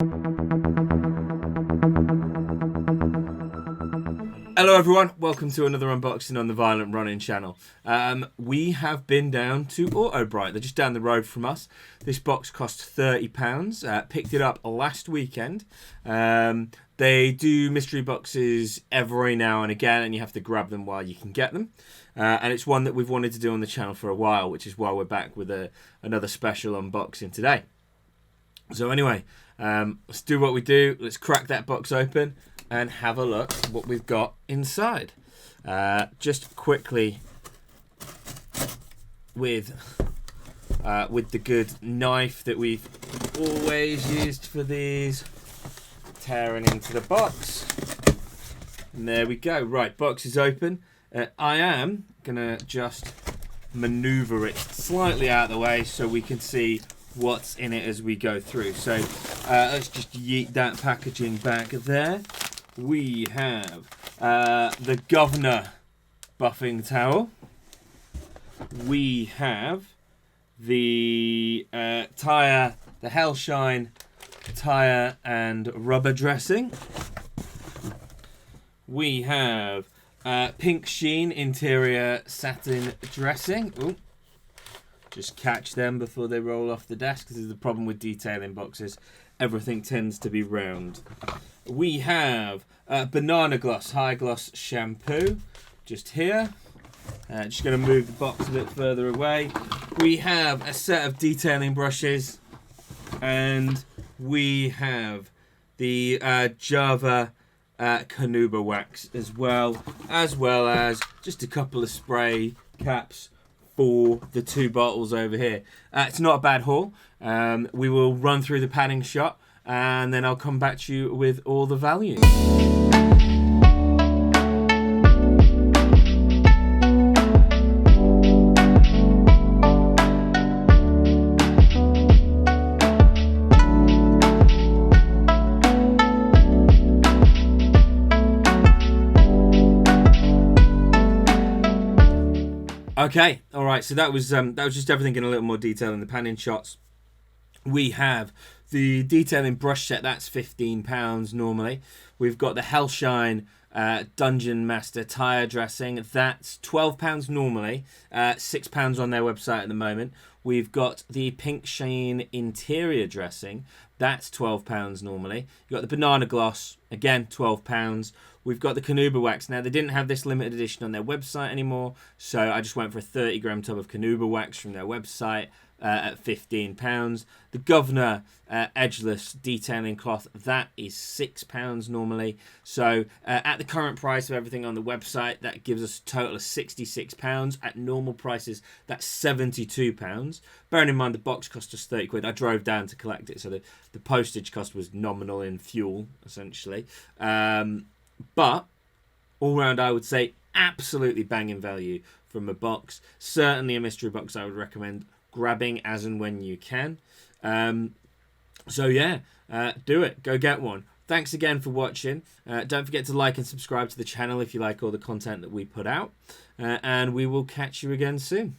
Hello everyone, welcome to another unboxing on the Violent Running channel. We have been down to Autobrite, they're just down the road from us. This box cost £30, picked it up last weekend. They do mystery boxes every now and again and you have to grab them while you can get them. And it's one that we've wanted to do on the channel for a while, which is why we're back with another special unboxing today. So anyway, let's do what we do, let's crack that box open and have a look at what we've got inside. Just quickly with the good knife that we've always used for these, tearing into the box. And there we go. Right, box is open. I am gonna just maneuver it slightly out of the way so we can see what's in it as we go through. So let's just yeet that packaging back there. We have the Guvnor buffing towel. We have the the Hellshine tire and rubber dressing. We have pink Sheen interior satin dressing. Ooh. Just catch them before they roll off the desk. This is the problem with detailing boxes. Everything tends to be round. We have banana gloss, high gloss shampoo, just here. Just going to move the box a bit further away. We have a set of detailing brushes, and we have the Java Carnauba Wax as well as just a couple of spray caps for the two bottles over here. It's not a bad haul. We will run through the padding shot and then I'll come back to you with all the values. Okay, all right. So that was just everything in a little more detail in the panning shots. We have the detailing brush set. That's £15 normally. We've got the Hellshine Dungeon Master tire dressing. That's £12 normally. £6 on their website at the moment. We've got the pink Sheen interior dressing. That's £12 normally. You've got the banana gloss. Again, £12. We've got the Carnauba Wax. Now, they didn't have this limited edition on their website anymore, so I just went for a 30-gram tub of Carnauba Wax from their website at £15. The Guvnor edgeless detailing cloth, that is £6 normally. So at the current price of everything on the website, that gives us a total of £66. At normal prices, that's £72. Bearing in mind the box cost us 30 quid. I drove down to collect it, so the postage cost was nominal in fuel, essentially. But all round, I would say absolutely banging value from a box. Certainly a mystery box I would recommend grabbing as and when you can. So yeah, do it. Go get one. Thanks again for watching. Don't forget to like and subscribe to the channel if you like all the content that we put out. And we will catch you again soon.